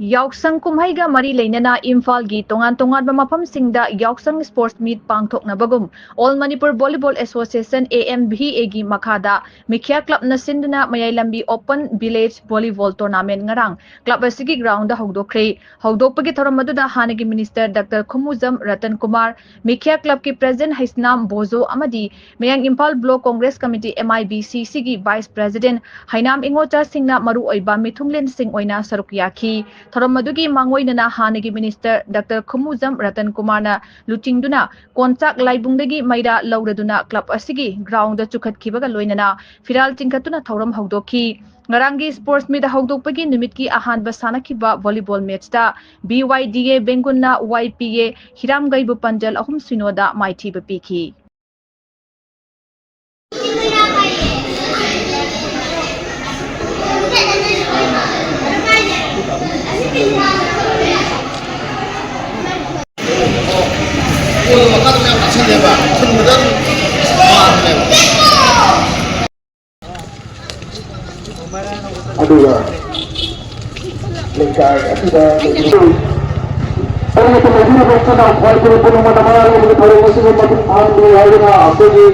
याउसंग कुमहैगा मरी लेनना इम्फाल की तोंगान तोंगान मफमसिंगदा याउसंग स्पोर्ट्स मीट पांगथोकनबगुम all Manipur volleyball association AMVA की मखादा मिखिया क्लब नसिंदना Mayai Lambi open village volleyball tournament ngarang club असिगी ग्राउंड दा हौदोखरे हौदोकपगी थोरम मदुदा हानेगी मिनिस्टर डॉक्टर खुमुजम रतन कुमार मिखिया क्लब की प्रेसिडेंट हैसनाम बोजो अमदी Mayang Imphal block Congress committee MIBCC की वाइस प्रेसिडेंट हैनाम इंगोचा सिंगना मरु ओइबा मिथुंगलेन सिंह ओइना सरुक याखी थोरम मदुगी मांगोइनना हानेगी मिनिस्टर डॉक्टर खुमुजम रतन कुमारना लुचिंगदुना कोंचाक लाइबुंगदगी मैरा लौरदुना क्लब असिगी ग्राउंड चुखतखिबगा लोइनना फिराल चिंखतुना थौरम हौदोखी ngarangi sports meet haudoqpagi numit ki ahanba sanakhiba volleyball match da BYDA bengunna YPA hiramgaibu panjal ahum sinoda maithiba pikhi aduga lingkar asida orang itu lagi berkata nak buat pun mana-mana yang kalau masih makin paham di hari na apa je